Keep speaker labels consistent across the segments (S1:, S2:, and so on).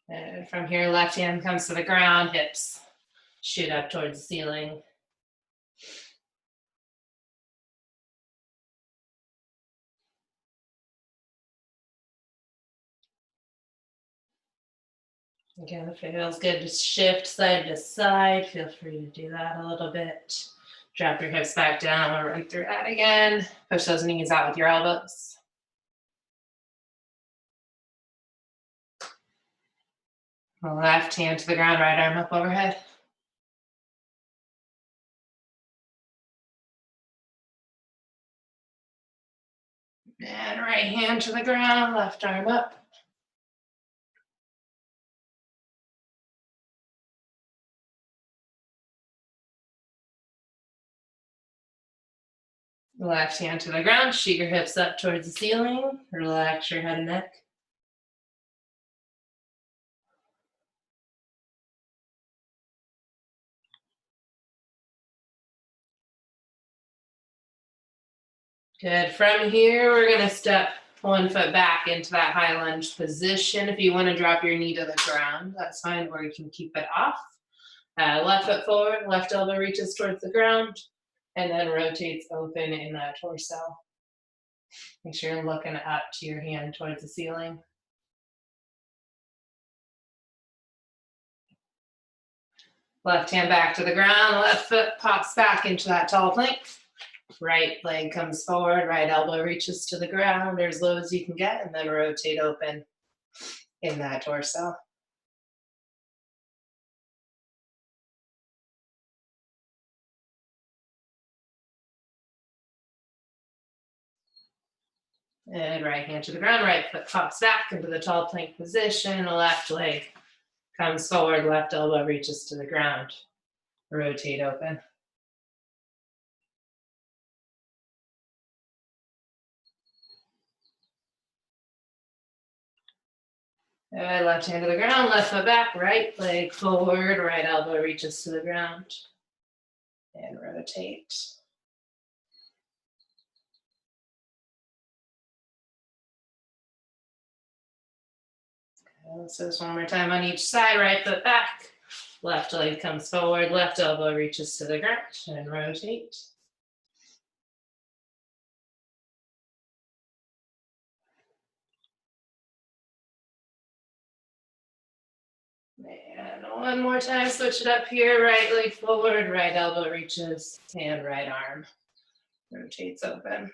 S1: And from here, left hand comes to the ground, hips shoot up towards the ceiling. Again, if it feels good to shift side to side, feel free to do that a little bit. Drop your hips back down. We'll run through that again. Push those knees out with your elbows. Left hand to the ground, right arm up overhead. And right hand to the ground, left arm up. Left hand to the ground, shoot your hips up towards the ceiling. Relax your head and neck. Good. From here, we're going to step one foot back into that high lunge position. If you want to drop your knee to the ground, that's fine, or you can keep it off. Left foot forward, left elbow reaches towards the ground, and then rotates open in that torso. Make sure you're looking up to your hand towards the ceiling. Left hand back to the ground, left foot pops back into that tall plank. Right leg comes forward, right elbow reaches to the ground or as low as you can get, and then rotate open in that torso. And right hand to the ground, right foot pops back into the tall plank position, left leg comes forward, left elbow reaches to the ground. Rotate open. And left hand to the ground, left foot back, right leg forward, right elbow reaches to the ground. And rotate. Let's do this one more time on each side, right foot back, left leg comes forward, left elbow reaches to the ground, and rotate. And one more time, switch it up here, right leg forward, right elbow reaches, and right arm rotates open.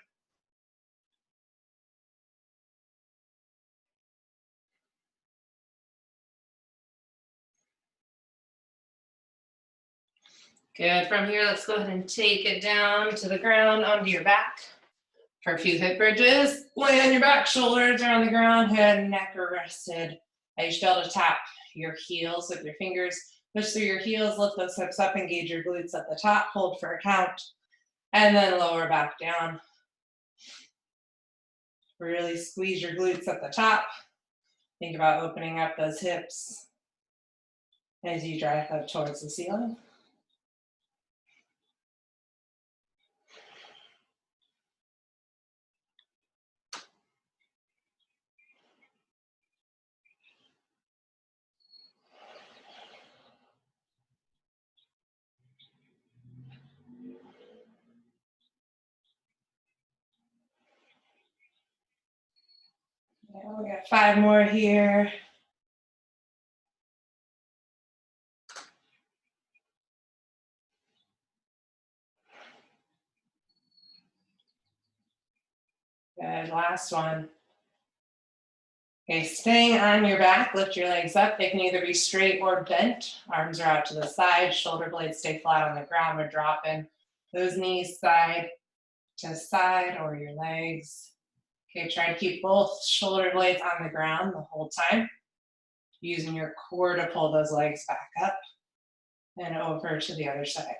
S1: Good. From here, let's go ahead and take it down to the ground onto your back for a few hip bridges. Lay on your back, shoulders are on the ground, head and neck are rested. You should be able to tap your heels with your fingers. Push through your heels, lift those hips up, engage your glutes at the top, hold for a count, and then lower back down. Really squeeze your glutes at the top. Think about opening up those hips as you drive up towards the ceiling. Yeah, we got 5 more here. Good, last one. Okay, staying on your back, lift your legs up. They can either be straight or bent. Arms are out to the side, shoulder blades stay flat on the ground. We're dropping those knees side to side or your legs. Okay, try to keep both shoulder blades on the ground the whole time. Using your core to pull those legs back up and over to the other side.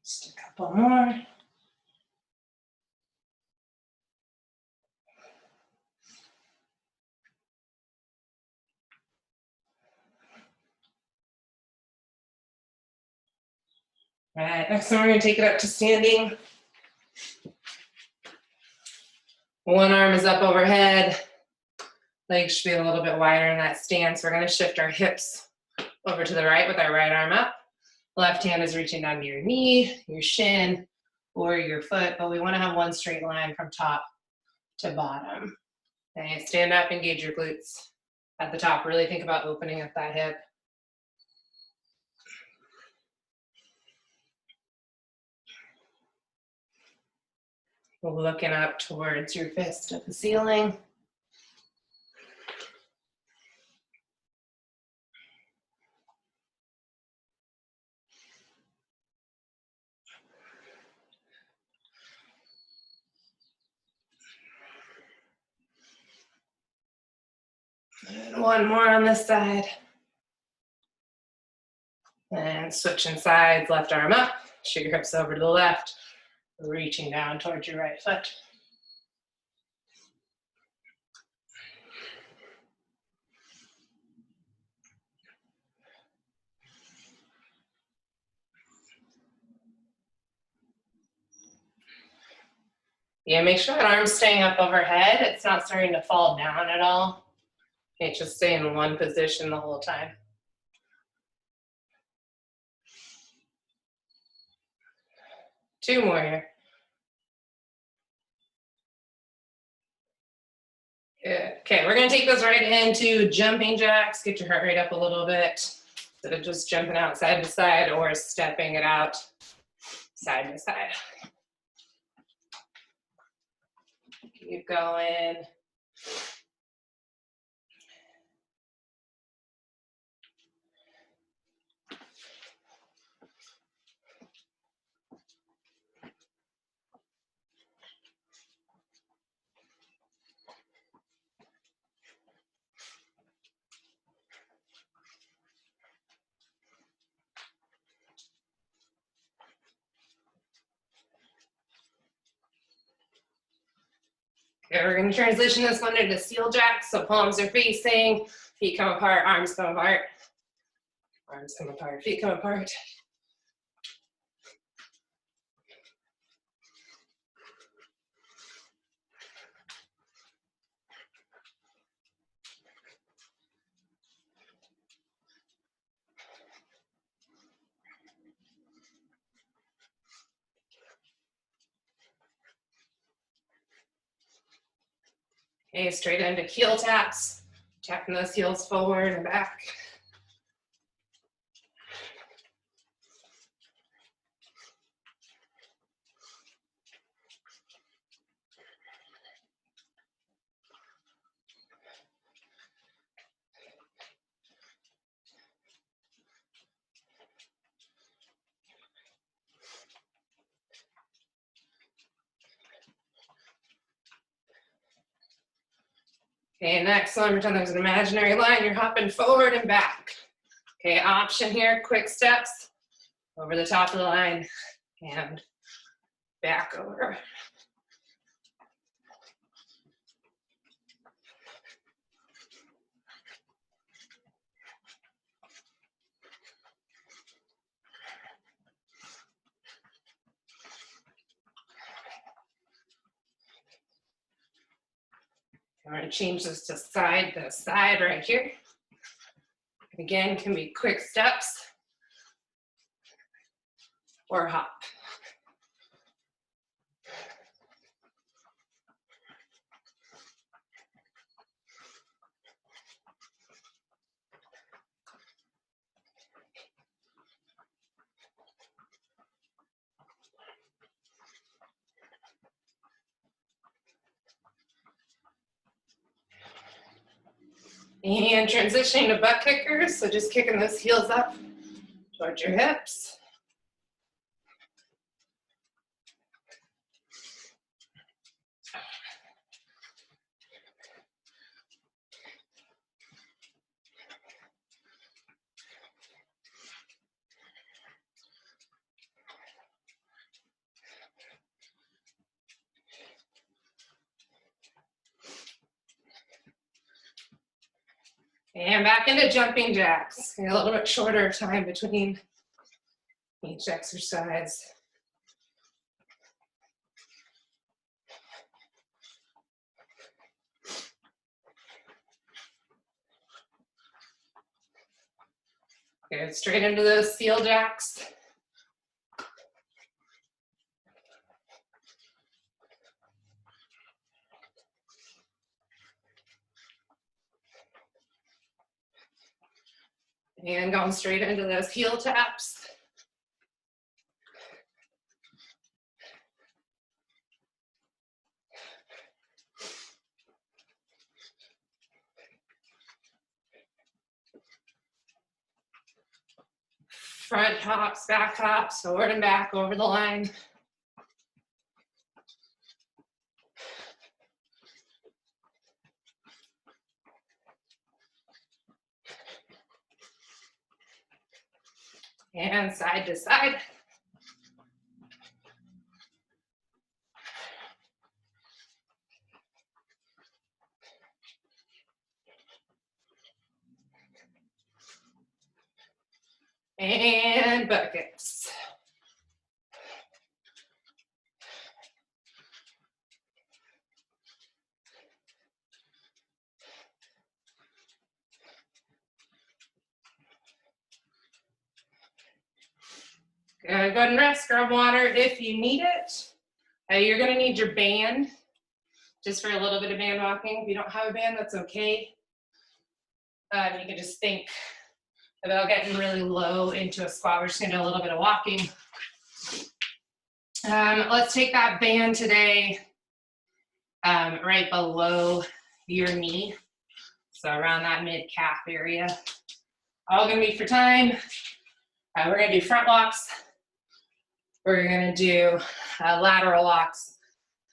S1: Just a couple more. All right, next one we're gonna take it up to standing. One arm is up overhead. Legs should be a little bit wider in that stance. We're gonna shift our hips over to the right with our right arm up. Left hand is reaching down to your knee, your shin, or your foot, but we wanna have one straight line from top to bottom. Okay, stand up, engage your glutes. At the top, really think about opening up that hip. Looking up towards your fist at the ceiling. And one more on this side. And switching sides, left arm up, shoot your hips over to the left, reaching down towards your right foot. Yeah, make sure that arm's staying up overhead. It's not starting to fall down at all. Okay, just stay in one position the whole time. Two more here. Good. Okay, we're gonna take this right into jumping jacks. Get your heart rate up a little bit. Instead of just jumping out side to side or stepping it out side to side. Keep going. Okay, we're gonna transition this one into seal jack. So palms are facing, feet come apart, arms come apart. Arms come apart, feet come apart. Okay, straight into heel taps. Tapping those heels forward and back. Okay, next one, pretend there's an imaginary line. You're hopping forward and back. Okay, option here, quick steps. Over the top of the line and back over. I'm going to change this to side right here. Again, can be quick steps or hop. And transitioning to butt kickers, so just kicking those heels up towards your hips. And back into jumping jacks. A little bit shorter time between each exercise. Good, straight into those steel jacks. And going straight into those heel taps. Front hops, back hops, forward and back over the line. And side to side. And buckets. Go ahead and rest, grab water if you need it. You're gonna need your band just for a little bit of band walking. If you don't have a band, that's okay. You can just think about getting really low into a squat. We're just gonna do a little bit of walking. Let's take that band today right below your knee. So around that mid-calf area. All gonna be for time. We're gonna do front walks. We're gonna do lateral walks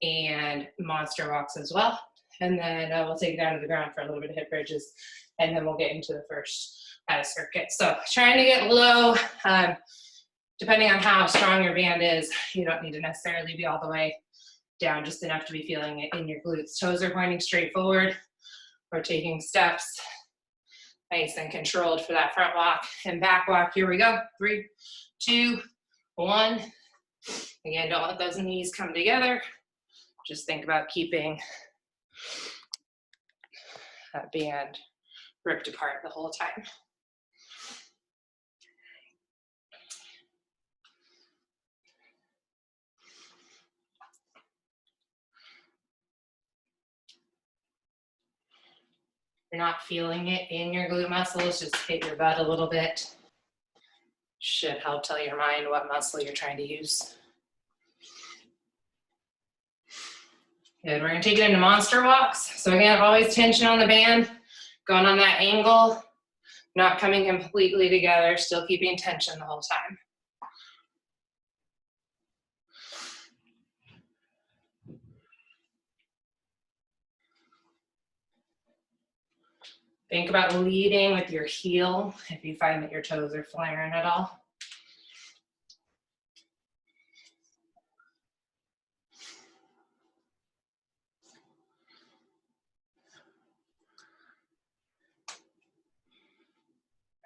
S1: and monster walks as well. And then we'll take it down to the ground for a little bit of hip bridges, and then we'll get into the first circuit. So trying to get low, depending on how strong your band is, you don't need to necessarily be all the way down, just enough to be feeling it in your glutes. Toes are pointing straight forward. We're taking steps nice and controlled for that front walk and back walk. Here we go. 3, 2, 1. Again, don't let those knees come together. Just think about keeping that band ripped apart the whole time. If you're not feeling it in your glute muscles, just hit your butt a little bit. Should help tell your mind what muscle you're trying to use. Good, we're gonna take it into monster walks. So again, always tension on the band, going on that angle, not coming completely together, still keeping tension the whole time. Think about leading with your heel if you find that your toes are flaring at all.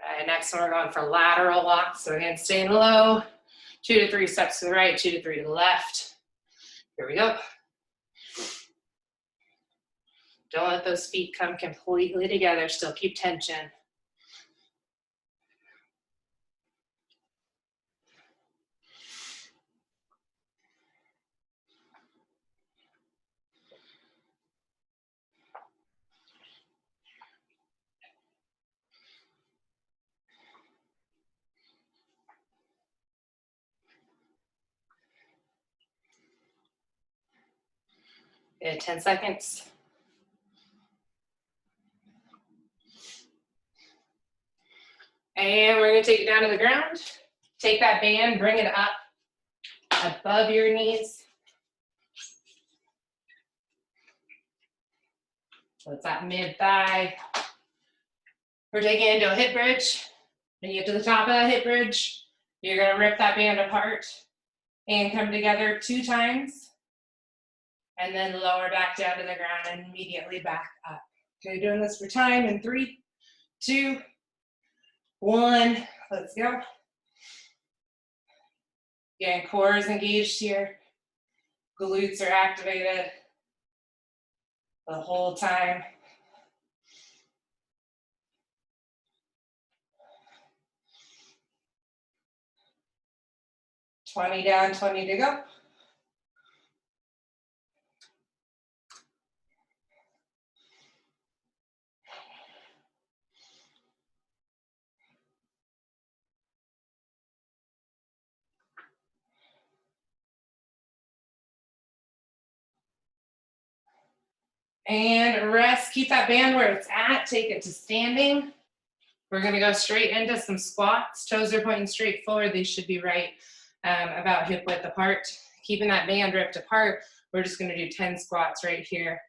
S1: All right, next one we're going for lateral walks. So again, staying low, 2 to 3 steps to the right, 2 to 3 to the left. Here we go. Don't let those feet come completely together, still keep tension. Good, 10 seconds. And we're gonna take it down to the ground. Take that band, bring it up above your knees. So it's that mid-thigh. We're taking it into a hip bridge. When you get to the top of that hip bridge, you're gonna rip that band apart and come together 2 times. And then lower back down to the ground and immediately back up. Okay, doing this for time in 3, 2, 1, let's go. Again, core is engaged here. Glutes are activated the whole time. $20 down, $20 to go. And rest, keep that band where it's at, take it to standing. We're gonna go straight into some squats. Toes are pointing straight forward. They should be right about hip width apart. Keeping that band ripped apart, we're just gonna do 10 squats right here.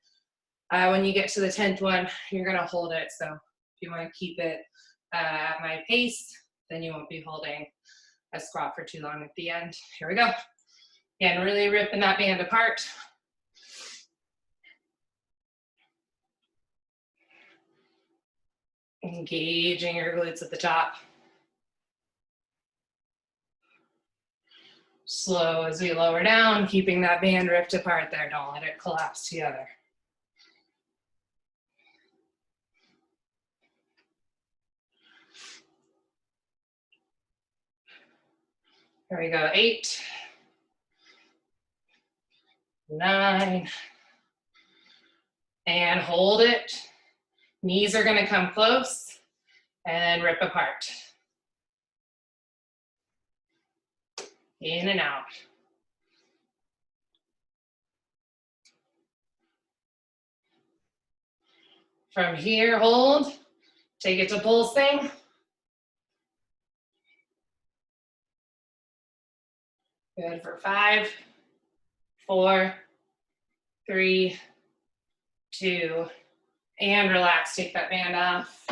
S1: When you get to the 10th one, you're gonna hold it. So if you wanna keep it at my pace, then you won't be holding a squat for too long at the end. Here we go. Again, really ripping that band apart. Engaging your glutes at the top. Slow as we lower down, keeping that band ripped apart there. Don't let it collapse together. Here we go, 8, 9, and hold it. Knees are gonna come close and rip apart. In and out. From here, hold, take it to pulsing. Good for 5, 4, 3, 2, and relax, take that band off.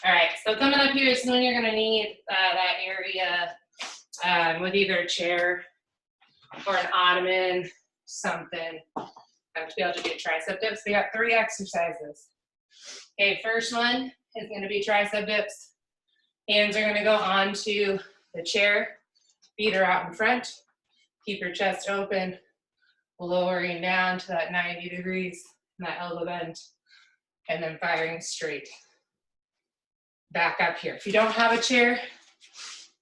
S1: All right, so coming up here is when you're gonna need that area with either a chair or an ottoman, something to be able to do tricep dips. We got 3 exercises. Okay, first one is gonna be tricep dips. Hands are gonna go onto the chair, feet are out in front. Keep your chest open, lowering down to that 90 degrees, and that elbow bend, and then firing straight. Back up here. If you don't have a chair,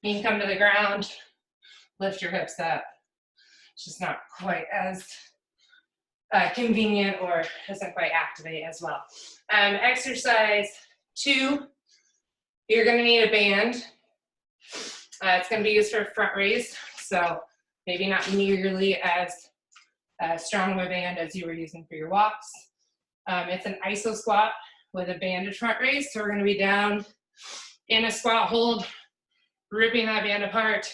S1: you can come to the ground, lift your hips up. It's just not quite as convenient or doesn't quite activate as well. Exercise 2, you're gonna need a band. It's gonna be used for front raise, so maybe not nearly as strong of a band as you were using for your walks. It's an iso squat with a banded front raise, so we're gonna be down in a squat hold, ripping that band apart,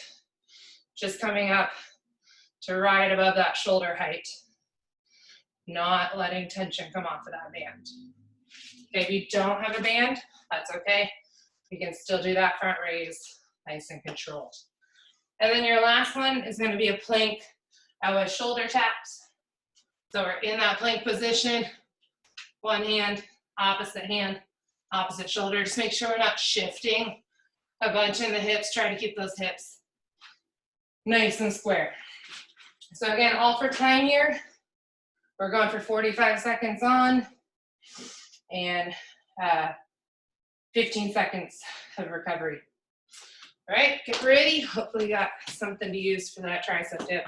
S1: just coming up to right above that shoulder height, not letting tension come off of that band. Okay, if you don't have a band, that's okay. You can still do that front raise, nice and controlled. And then your last one is gonna be a plank with shoulder taps. So we're in that plank position, one hand, opposite shoulder. Just make sure we're not shifting a bunch in the hips. Try to keep those hips nice and square. So again, all for time here. We're going for 45 seconds on and 15 seconds of recovery. All right, get ready. Hopefully you got something to use for that tricep dip.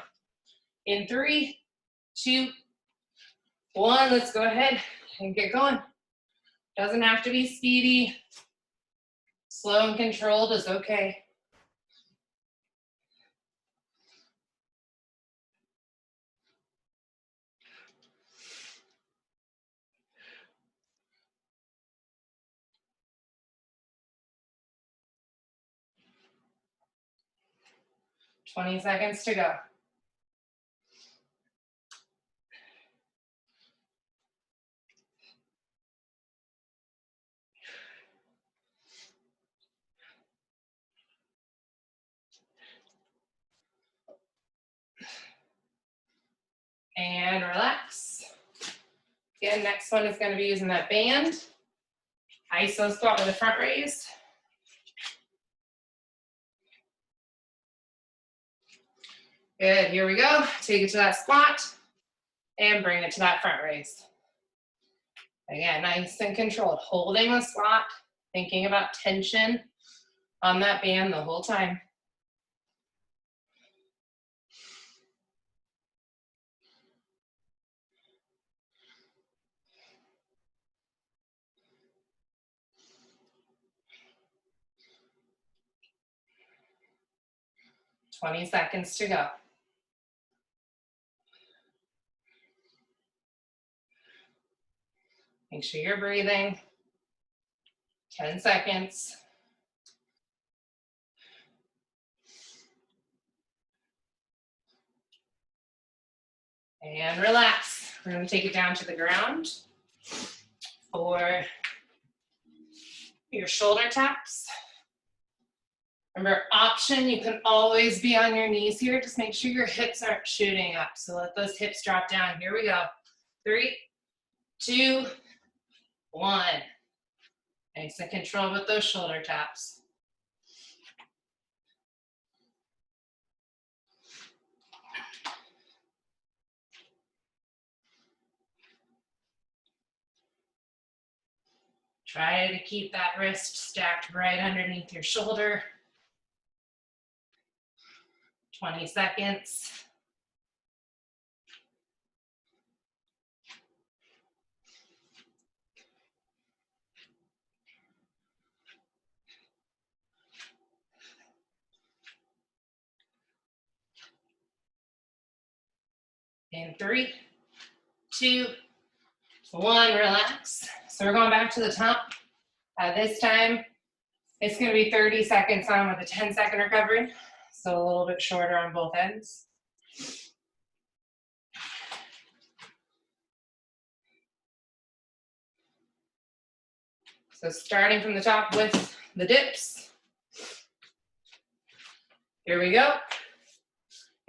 S1: In 3, 2, 1, let's go ahead and get going. Doesn't have to be speedy. Slow and controlled is okay. $20 seconds to go. And relax. Again, and next one is gonna be using that band. Iso squat with a front raise. Good, here we go. Take it to that squat and bring it to that front raise. Again, nice and controlled, holding the squat, thinking about tension on that band the whole time. "20 seconds to go." Make sure you're breathing. 10 seconds. And relax. We're going to take it down to the ground for your shoulder taps. Remember, option, you can always be on your knees here. Just make sure your hips aren't shooting up. So let those hips drop down. Here we go. 3, 2, 1. Nice and control with those shoulder taps. Try to keep that wrist stacked right underneath your shoulder. 20 seconds. In 3, 2, 1, relax. So we're going back to the top. This time, it's going to be 30 seconds on with a 10-second recovery. So a little bit shorter on both ends. So starting from the top with the dips. Here we go.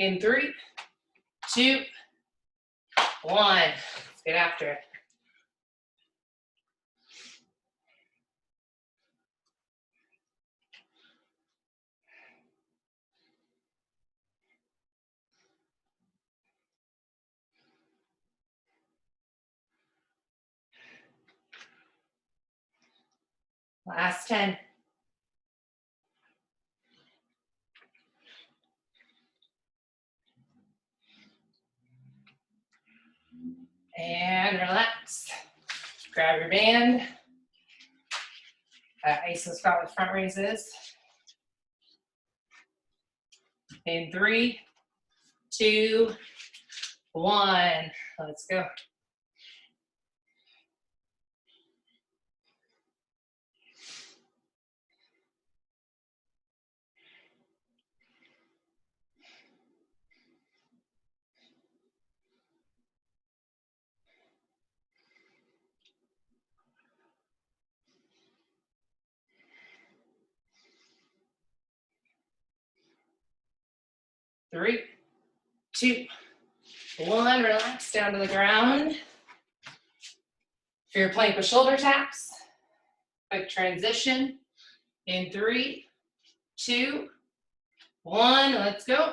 S1: In 3, 2, 1. Let's get after it. Last 10. And relax. Grab your band. Iso squat with front raises. In 3, 2, 1. Let's go. Three, 2, 1. Relax down to the ground. For your plank with shoulder taps, quick transition. In 3, 2, 1. Let's go.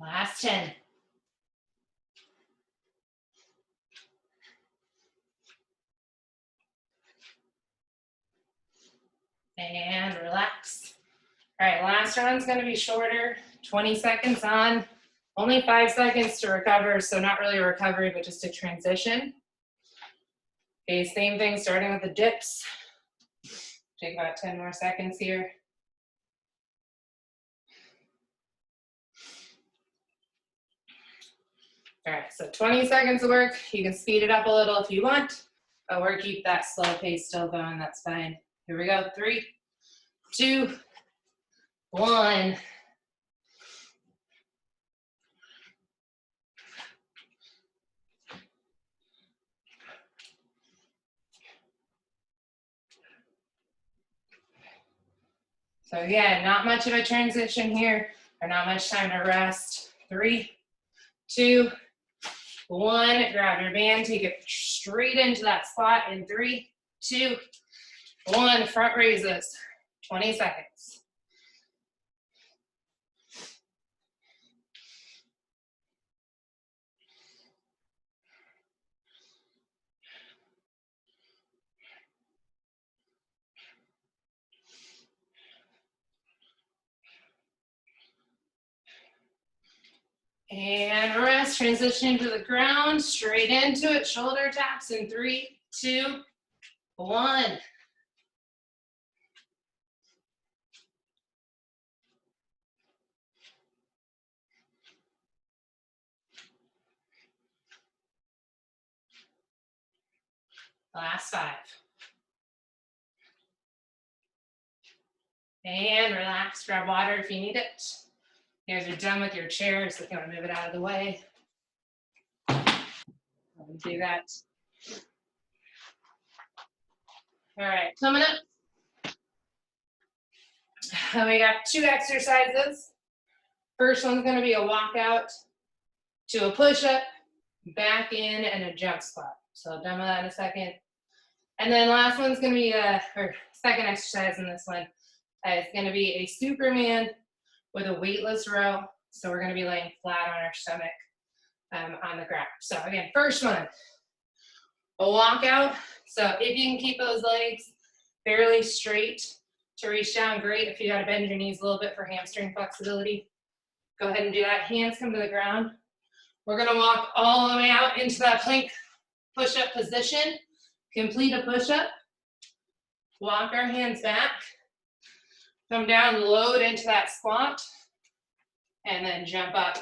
S1: Last 10. And relax. All right, last round's gonna be shorter, 20 seconds on, only 5 seconds to recover, so not really a recovery, but just a transition. Okay, same thing, starting with the dips. Take about 10 more seconds here. All right, so 20 seconds of work. You can speed it up a little if you want, or keep that slow pace still going, that's fine. Here we go, 3, 2, 1. So again, not much of a transition here, or not much time to rest. 3, 2, 1. Grab your band, take it straight into that squat in 3, 2, 1. Front raises, 20 seconds. And rest, transition to the ground, straight into it, shoulder taps in 3, 2, 1. Last 5. And relax, grab water if you need it. You guys are done with your chairs, so if you want to move it out of the way. Do that. All right, coming up. We got 2 exercises. First one's going to be a walkout to a push-up, back in, and a jump squat. So I'll demo that in a second. And then last one's going to be or second exercise in this one. It's going to be a Superman with a weightless row. So we're going to be laying flat on our stomach on the ground. So again, first one, a walkout. So if you can keep those legs fairly straight to reach down, great. If you got to bend your knees a little bit for hamstring flexibility, go ahead and do that. Hands come to the ground. We're going to walk all the way out into that plank push-up position. Complete a push-up. Walk our hands back. Come down, load into that squat, and then jump up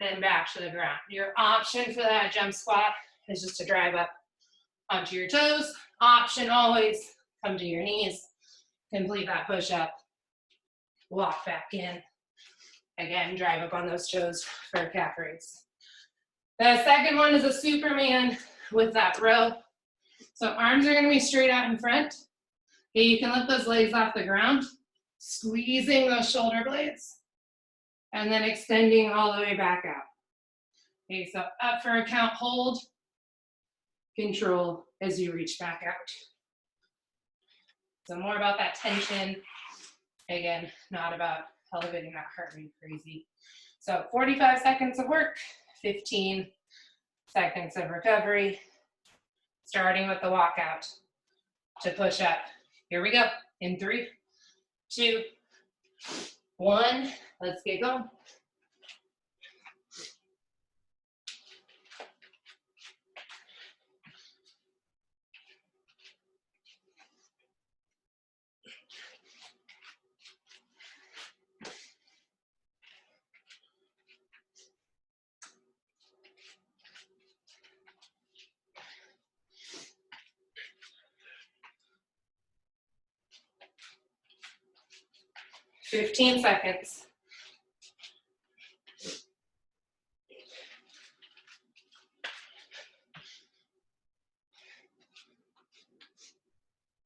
S1: and back to the ground. Your option for that jump squat is just to drive up onto your toes. Option always, come to your knees, complete that push-up, walk back in. Again, drive up on those toes for a calf raise. The second one is a Superman with that row. So arms are going to be straight out in front. Okay, you can lift those legs off the ground, squeezing those shoulder blades, and then extending all the way back out. Okay, so up for a count, hold, control as you reach back out. So more about that tension. Again, not about elevating that heart rate crazy. So 45 seconds of work, 15 seconds of recovery, starting with the walkout to push up. Here we go. In 3, 2, 1. Let's get going. Fifteen seconds.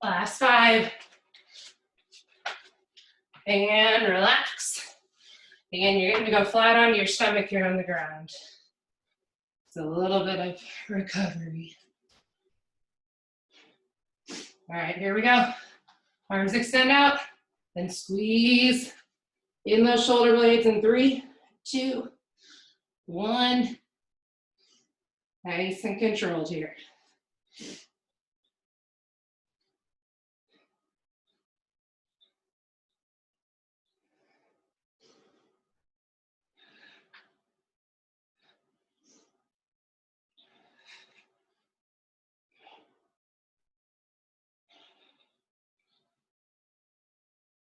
S1: Last 5. And relax. Again, you're going to go flat on your stomach here on the ground. It's a little bit of recovery. All right, here we go. Arms extend out, then squeeze in those shoulder blades in 3, 2, 1. Nice and controlled here.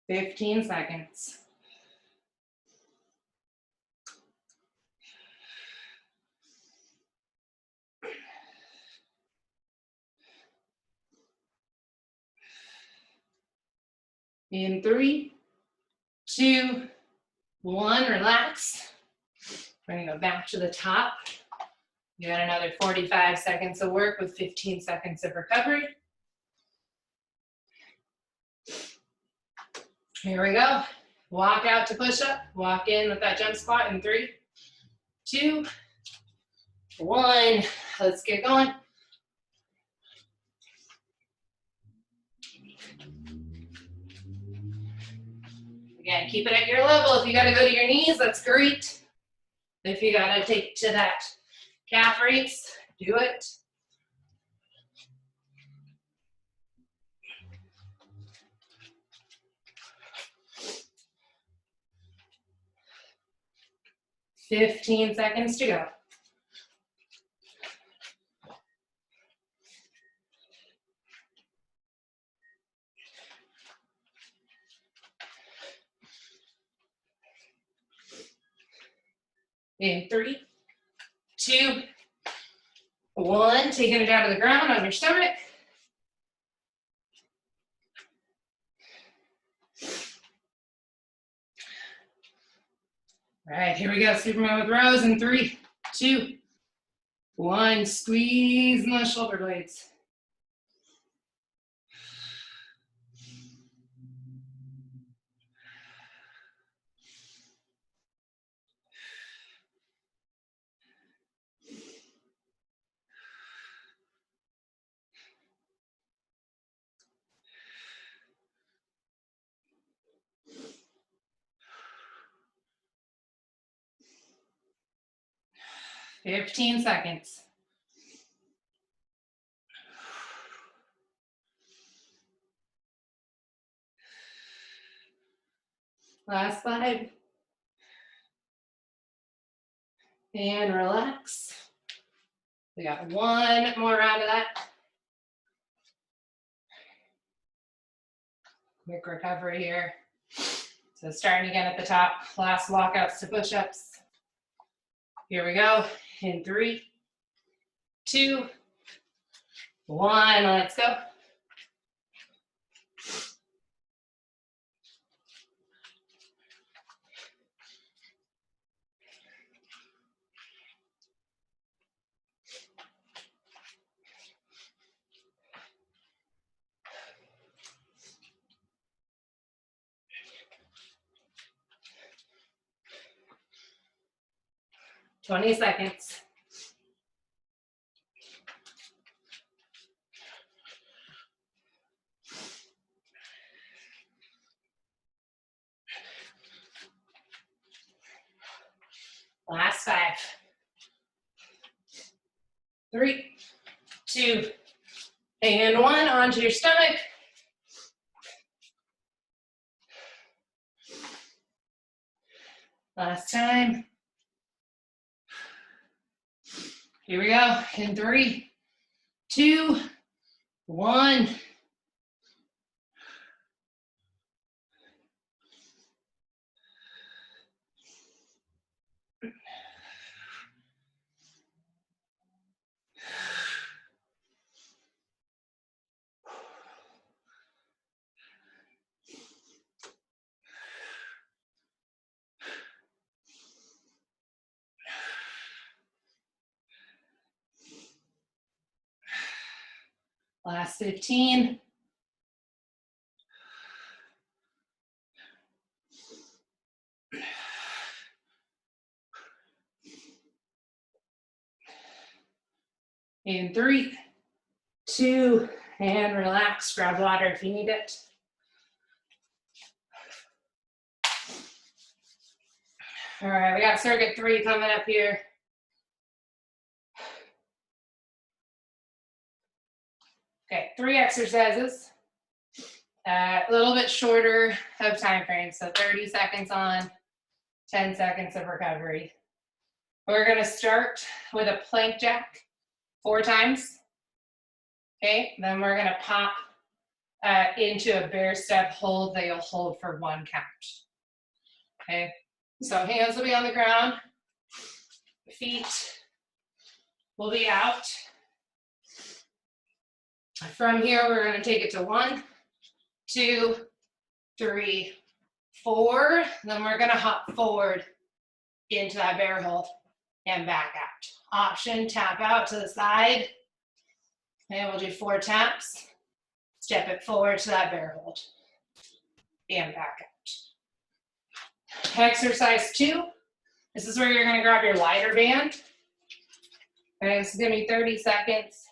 S1: Fifteen seconds. In 3, 2, 1, relax. We're gonna go back to the top. You got another 45 seconds of work with 15 seconds of recovery. Here we go. Walk out to push up, walk in with that jump squat in 3, 2, 1. Let's get going. Again, keep it at your level. If you gotta go to your knees, that's great. If you gotta take to that calf raise, do it. "15 seconds to go. In 3, 2, 1. Taking it down to the ground on your stomach. All right, here we go. Superman with rows in 3, 2, 1. Squeeze in those shoulder blades. "15 seconds. Last 5. And relax. We got 1 more round of that. Quick recovery here. So starting again at the top, last walkouts to push-ups. Here we go. In 3, 2, 1. Let's go. "20 seconds. Last 5. 3, 2, and 1. Onto your stomach. Last time. Here we go. In 3, 2, 1. Last 15. In 3, 2, and relax. Grab water if you need it. All right, we got circuit 3 coming up here. Okay, 3 exercises. A little bit shorter of time frame, so 30 seconds on, 10 seconds of recovery. We're gonna start with a plank jack 4 times. Okay, then we're gonna pop into a bear step hold that you'll hold for 1 count. Okay, so hands will be on the ground, feet will be out. From here, we're gonna take it to 1, 2, 3, 4. Then we're gonna hop forward into that bear hold and back out. Option, tap out to the side. And we'll do 4 taps. Step it forward to that bear hold. and back out. Exercise 2. This is where you're going to grab your lighter band. Okay, this is going to be 30 seconds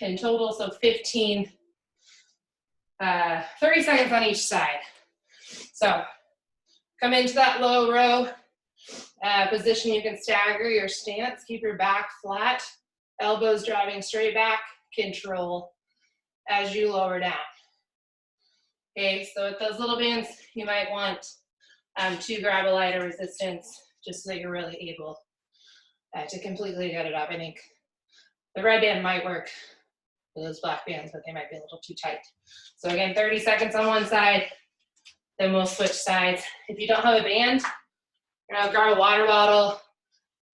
S1: in total, so 15, 30 seconds on each side. So come into that low row position. You can stagger your stance, keep your back flat, elbows driving straight back, control as you lower down. Okay, so with those little bands, you might want to grab a lighter resistance just so that you're really able to completely get it up. I think the red band might work for those black bands, but they might be a little too tight. So again, 30 seconds on one side, then we'll switch sides. If you don't have a band, grab a water bottle,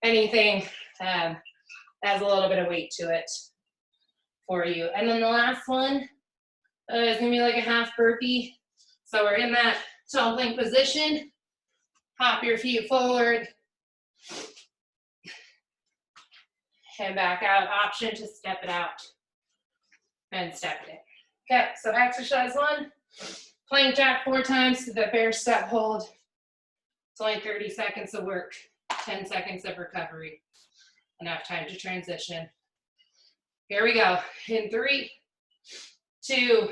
S1: anything has a little bit of weight to it for you. And then the last one is gonna be like a half burpee. So we're in that tall plank position. Hop your feet forward and back out. Option to step it out and step it in. Okay, so exercise 1, plank jack 4 times to the bear step hold. It's only 30 seconds of work, 10 seconds of recovery. Enough time to transition. Here we go. In 3, 2,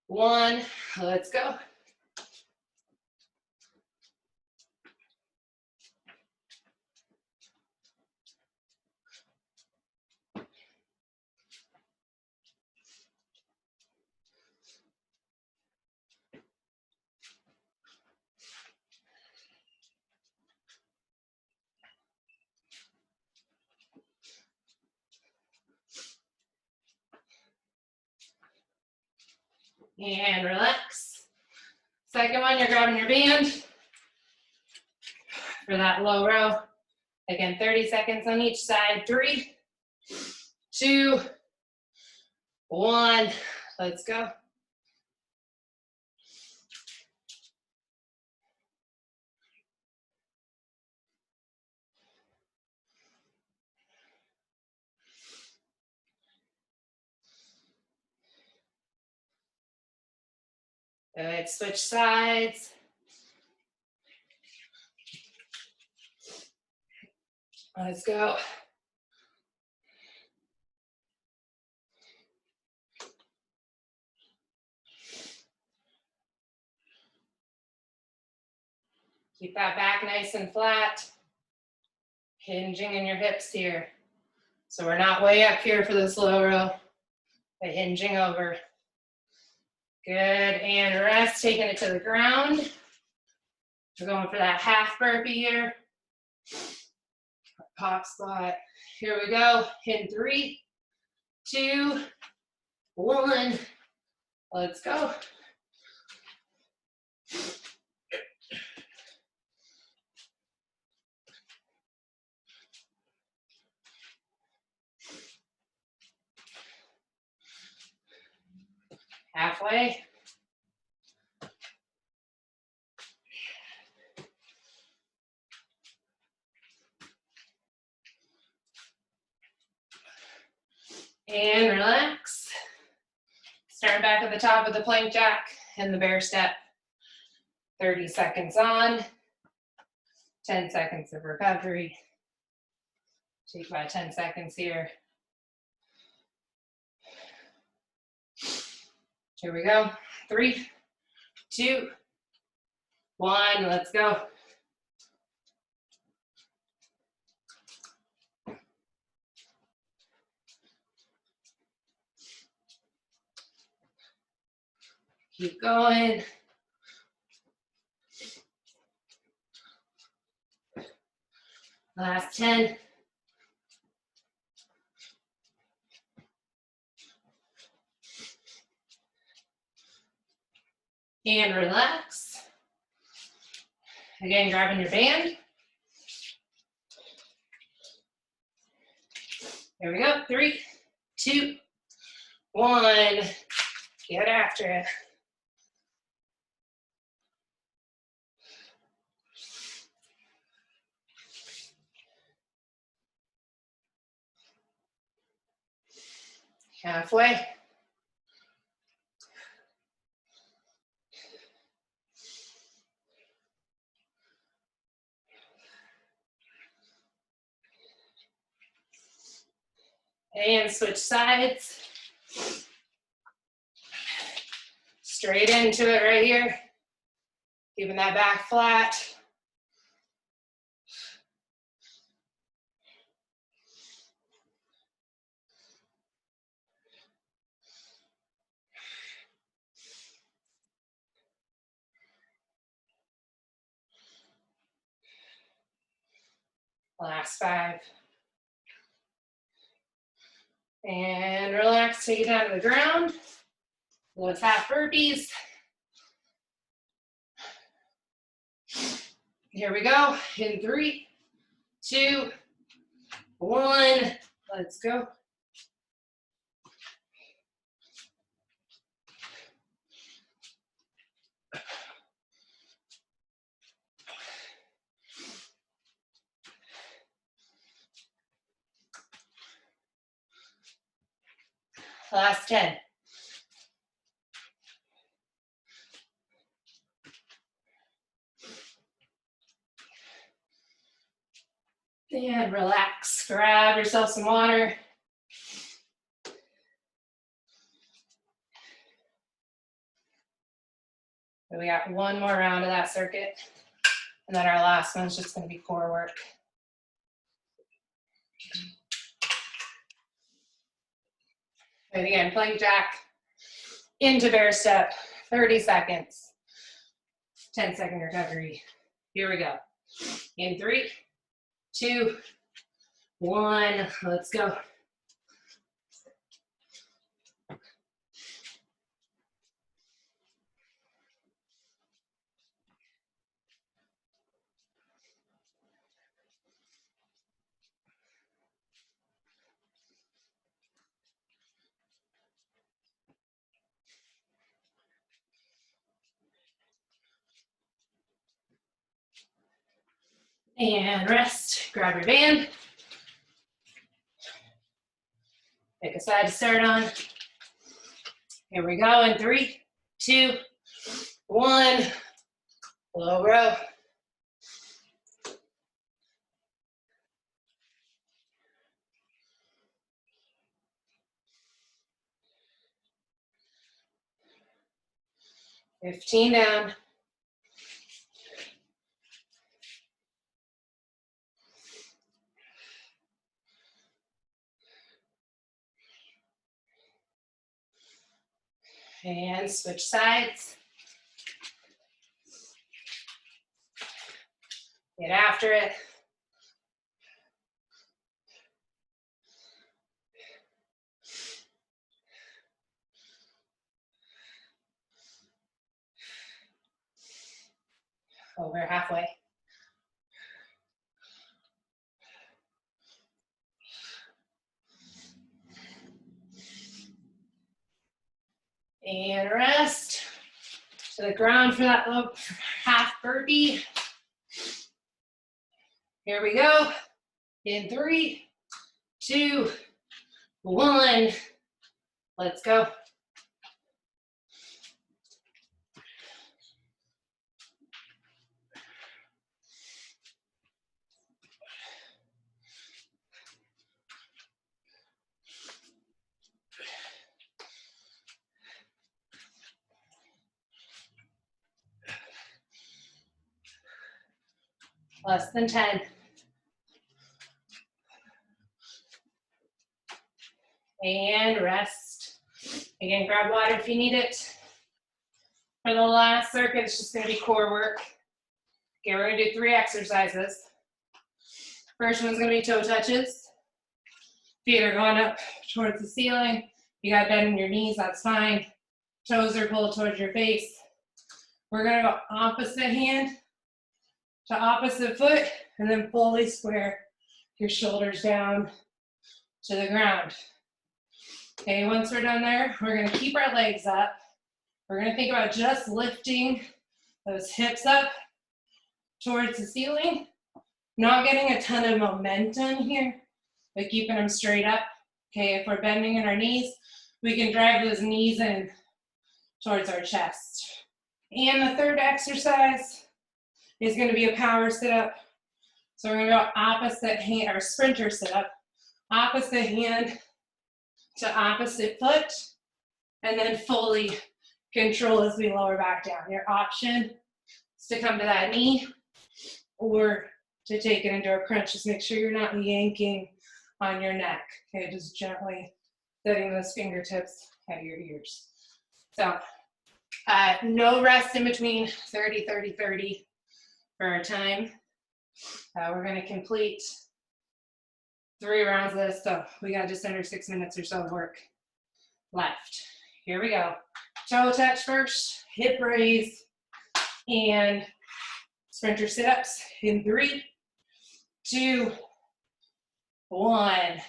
S1: 1, let's go. And relax. Second one, you're grabbing your band for that low row. Again, 30 seconds on each side. 3, 2, 1, let's go. Good, switch sides. Let's go. Keep that back nice and flat. Hinging in your hips here. So we're not way up here for this low row, but hinging over. Good, and rest, taking it to the ground. We're going for that half burpee here. Pop squat. Here we go. In 3, 2, 1. Let's go. Halfway. And relax. Start back at the top of the plank jack and the bear step. 30 seconds on, 10 seconds of recovery. Take about 10 seconds here. Here we go. 3, 2, 1, let's go. Keep going. Last 10. And relax. Again, grabbing your band. Here we go. 3, 2, 1. Get after it. Halfway. And switch sides. Straight into it right here. Keeping that back flat. Last 5. And relax, take it down to the ground. Those half burpees. Here we go. In 3, 2, 1. Let's go. Last 10. And relax. Grab yourself some water. And we got one more round of that circuit. And then our last one's just going to be core work. And again, plank jack into bear step, 30 seconds. 10-second recovery. Here we go. In 3, 2, 1, let's go. And rest, grab your band. Pick a side to start on. Here we go in 3, 2, 1. Low row. $15 down. And switch sides. Get after it. Over halfway. And rest. To the ground for that low half burpee. Here we go. In 3, 2, 1. Let's go. Less than 10. And rest. Again, grab water if you need it. For the last circuit, it's just gonna be core work. Okay, we're gonna do 3 exercises. First one's gonna be toe touches. Feet are going up towards the ceiling. You got bend in your knees, that's fine. Toes are pulled towards your face. We're gonna go opposite hand to opposite foot, and then fully square your shoulders down to the ground. Okay, once we're done there, we're gonna keep our legs up. We're gonna think about just lifting those hips up towards the ceiling, not getting a ton of momentum here, but keeping them straight up. Okay, if we're bending in our knees, we can drive those knees in towards our chest. And the third exercise is gonna be a power sit-up. So we're gonna go opposite hand, or sprinter sit-up. Opposite hand to opposite foot, and then fully control as we lower back down. Your option is to come to that knee or to take it into a crunch. Just make sure you're not yanking on your neck. Okay, just gently setting those fingertips at your ears. So no rest in between, 30, 30, 30 for our time. We're gonna complete 3 rounds of this, so we got just under 6 minutes or so of work left. Here we go. Toe touch first, hip raise, and sprinter sit-ups in 3, 2, 1.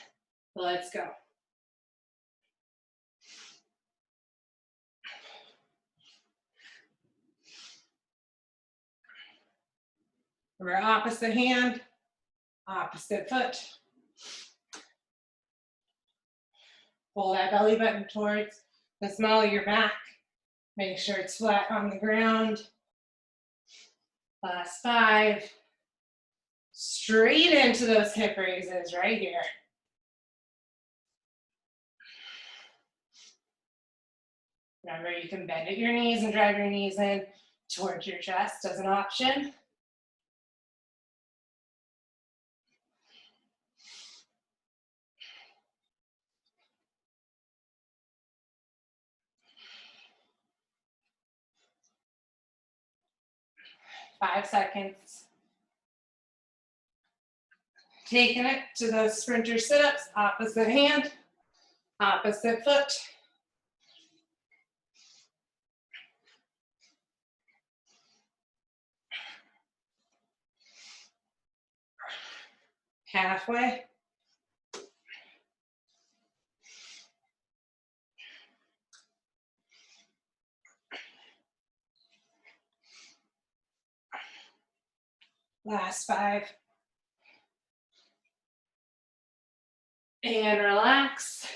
S1: Let's go. We're opposite hand, opposite foot. Pull that belly button towards the small of your back. Make sure it's flat on the ground. Last 5. Straight into those hip raises right here. Remember, you can bend at your knees and drive your knees in towards your chest as an option. Five seconds. Taking it to those sprinter sit-ups, opposite hand, opposite foot. Halfway. Last 5. And relax.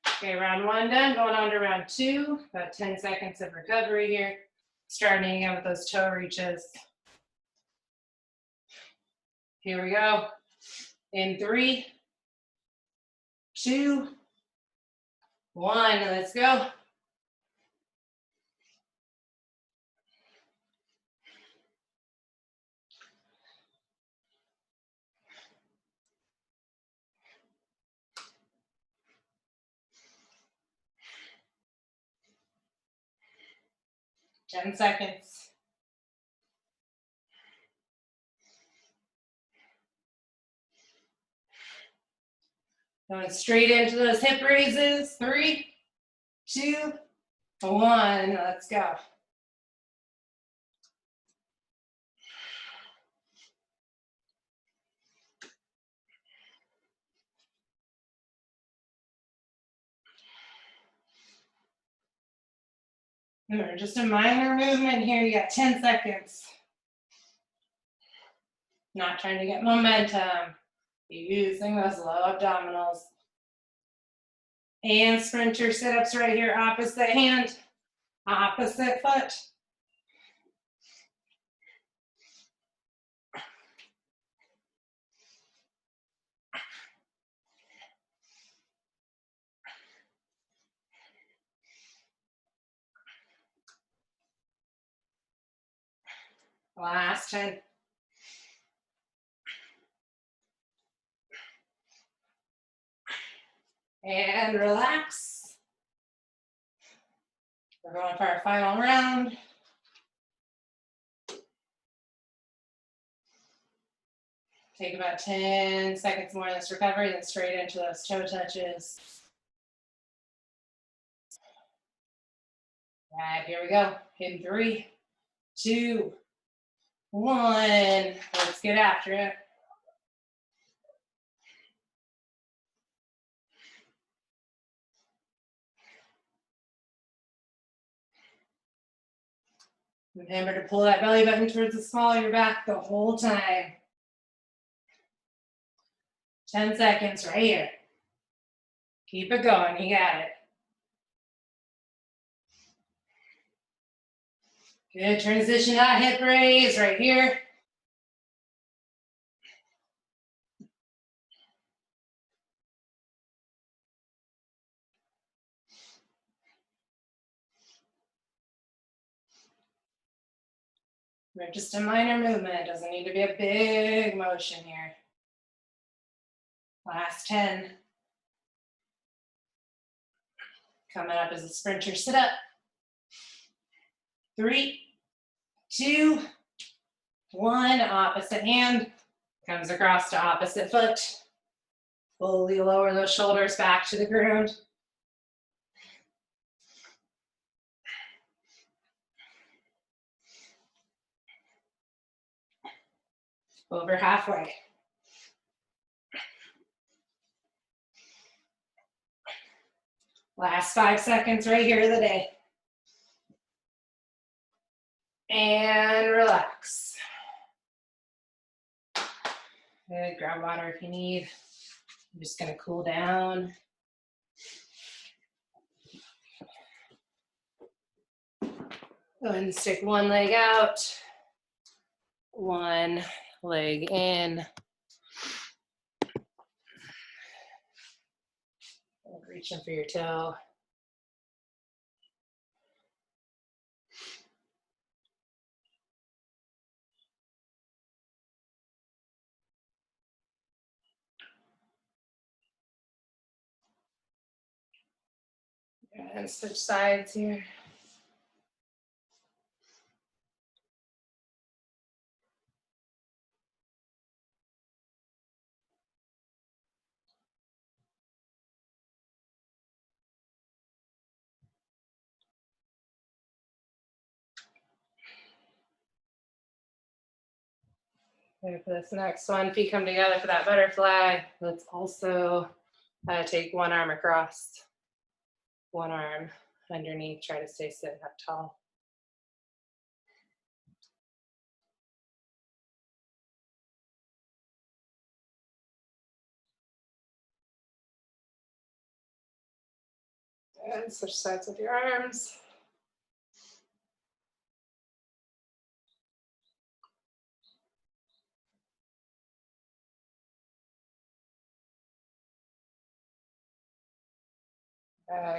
S1: Okay, round 1 done, going on to round 2. About 10 seconds of recovery here. Starting again with those toe reaches. Here we go. In 3, 2, 1, let's go. Ten seconds. Going straight into those hip raises. 3, 2, 1, let's go. Remember, just a minor movement here. You got 10 seconds. Not trying to get momentum. Using those low abdominals. And sprinter sit-ups right here. Opposite hand, opposite foot. Last 10. And relax. We're going for our final round. Take about 10 seconds more of this recovery, then straight into those toe touches. All right, here we go. In 3, 2, 1. Let's get after it. Remember to pull that belly button towards the small of your back the whole time. 10 seconds right here. Keep it going, you got it. Good, transition out, hip raise right here. We're just a minor movement, doesn't need to be a big motion here. Last 10. Coming up as a sprinter, sit up. 3, 2, 1, opposite hand. Comes across to opposite foot. Slowly lower those shoulders back to the ground. Over halfway. Last 5 seconds right here of the day. And relax. Good, grab water if you need. I'm just gonna cool down. Go ahead and stick one leg out, one leg in. Reaching for your toe. And switch sides here. Okay, for this next one, feet come together for that butterfly. Let's also take one arm across, one arm underneath, try to stay sitting up tall. And switch sides with your arms.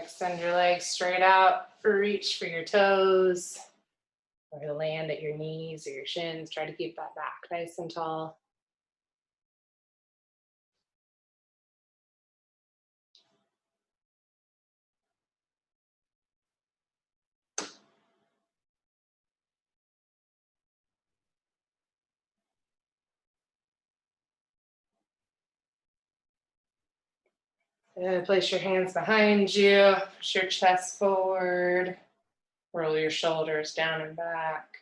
S1: Extend your legs straight out, reach for your toes, or land at your knees or your shins. Try to keep that back nice and tall. And place your hands behind you, push your chest forward, roll your shoulders down and back.